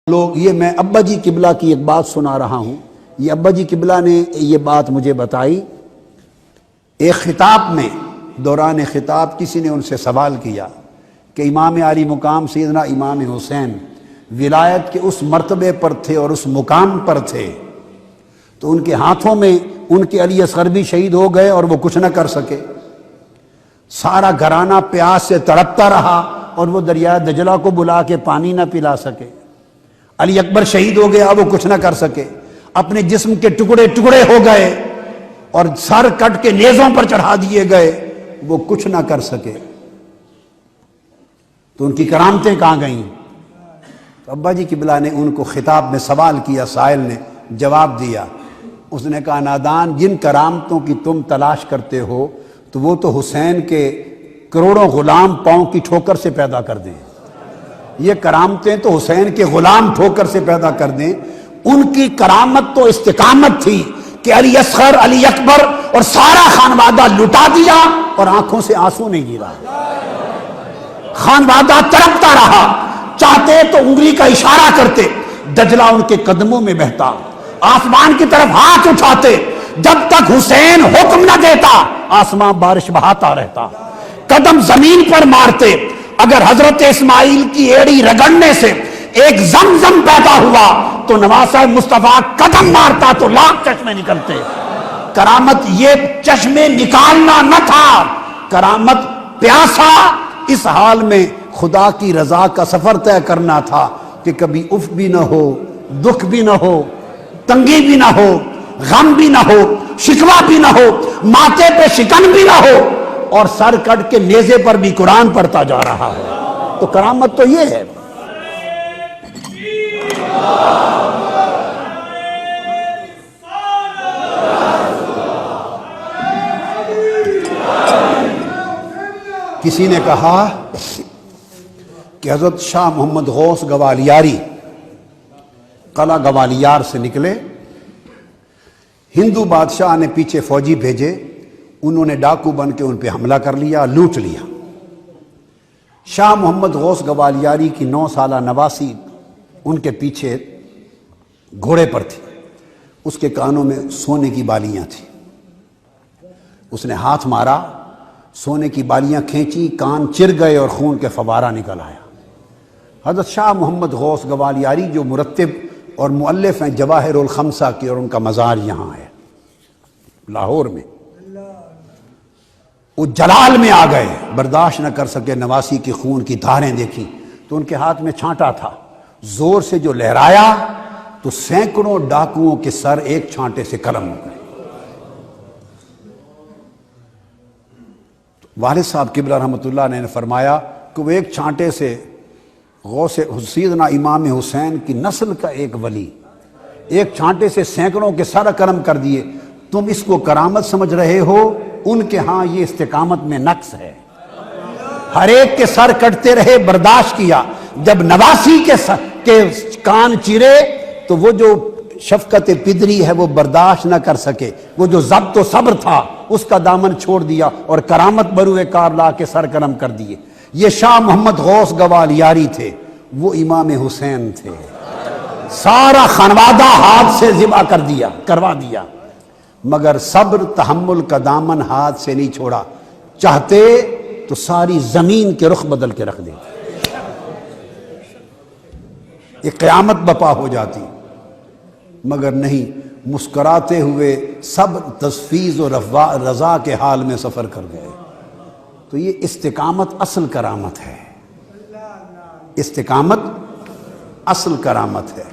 لوگ یہ میں ابا جی قبلہ کی ایک بات سنا رہا ہوں. یہ ابا جی قبلہ نے یہ بات مجھے بتائی. ایک خطاب میں دوران خطاب کسی نے ان سے سوال کیا کہ امام عالی مقام سیدنا امام حسین ولایت کے اس مرتبے پر تھے اور اس مقام پر تھے تو ان کے ہاتھوں میں ان کے علی اصغر بھی شہید ہو گئے اور وہ کچھ نہ کر سکے. سارا گھرانہ پیاس سے تڑپتا رہا اور وہ دریائے دجلہ کو بلا کے پانی نہ پلا سکے. علی اکبر شہید ہو گیا، وہ کچھ نہ کر سکے. اپنے جسم کے ٹکڑے ٹکڑے ہو گئے اور سر کٹ کے نیزوں پر چڑھا دیے گئے، وہ کچھ نہ کر سکے. تو ان کی کرامتیں کہاں گئیں؟ تو ابا جی قبلہ نے ان کو خطاب میں سوال کیا. سائل نے جواب دیا. اس نے کہا نادان، جن کرامتوں کی تم تلاش کرتے ہو تو وہ تو حسین کے کروڑوں غلام پاؤں کی ٹھوکر سے پیدا کر دیں. یہ کرامتیں تو حسین کے غلام ٹھوکر سے پیدا کر دیں. ان کی کرامت تو استقامت تھی کہ علی اصغر، علی اکبر اور سارا خانوادہ لٹا دیا اور آنکھوں سے آنسو نہیں گرا. خانوادہ تڑپتا رہا، چاہتے تو انگلی کا اشارہ کرتے، دجلہ ان کے قدموں میں بہتا، آسمان کی طرف ہاتھ اٹھاتے، جب تک حسین حکم نہ دیتا آسمان بارش بہاتا رہتا. قدم زمین پر مارتے، اگر حضرت اسماعیل کی ایڑی رگڑنے سے ایک زمزم پیدا ہوا تو نواز صاحب مصطفیٰ قدم مارتا تو لاکھ چشمے نکلتے. کرامت یہ چشمے نکالنا نہ تھا، کرامت پیاسا اس حال میں خدا کی رضا کا سفر طے کرنا تھا کہ کبھی اف بھی نہ ہو، دکھ بھی نہ ہو، تنگی بھی نہ ہو، غم بھی نہ ہو، شکوہ بھی نہ ہو، ماتھے پہ شکن بھی نہ ہو اور سر کٹ کے نیزے پر بھی قرآن پڑھتا جا رہا ہے. تو کرامت تو یہ ہے. کسی نے کہا کہ حضرت شاہ محمد غوث گوالیاری قلعہ گوالیار سے نکلے، ہندو بادشاہ نے پیچھے فوجی بھیجے، انہوں نے ڈاکو بن کے ان پہ حملہ کر لیا، لوٹ لیا. شاہ محمد غوث گوالیاری کی 9 سالہ نواسی ان کے پیچھے گھوڑے پر تھی. اس کے کانوں میں سونے کی بالیاں تھیں. اس نے ہاتھ مارا، سونے کی بالیاں کھینچی، کان چر گئے اور خون کے فوارہ نکل آیا. حضرت شاہ محمد غوث گوالیاری جو مرتب اور مؤلف ہیں جواہر الخمسہ کی، اور ان کا مزار یہاں ہے لاہور میں. وہ جلال میں آ گئے، برداشت نہ کر سکے، نواسی کی خون کی دھاریں دیکھی تو ان کے ہاتھ میں چھانٹا تھا، زور سے جو لہرایا تو سینکڑوں ڈاکوؤں کے سر ایک چھانٹے سے قلم ہو گئے. والد صاحب قبلہ رحمۃ اللہ نے فرمایا کہ وہ ایک چھانٹے سے غوث سیدنا امام حسین کی نسل کا ایک ولی ایک چھانٹے سے سینکڑوں کے سر قلم کر دیے. تم اس کو کرامت سمجھ رہے ہو، ان کے ہاں یہ استقامت میں نقص ہے. ہر ایک کے سر کٹتے رہے، برداشت کیا. جب نواسی کے کان چیرے تو وہ جو شفقت پدری ہے وہ برداشت نہ کر سکے، وہ جو ضبط و صبر تھا اس کا دامن چھوڑ دیا اور کرامت بروئے کار لا کے سر قلم کر دیے. یہ شاہ محمد غوث گوالیاری تھے، وہ امام حسین تھے. سارا خانوادہ ہاتھ سے ذبح کروا دیا، مگر صبر تحمل کا دامن ہاتھ سے نہیں چھوڑا. چاہتے تو ساری زمین کے رخ بدل کے رکھ دیتے، ایک قیامت بپا ہو جاتی، مگر نہیں. مسکراتے ہوئے صبر، تفویض و رضا کے حال میں سفر کر گئے. تو یہ استقامت اصل کرامت ہے، استقامت اصل کرامت ہے.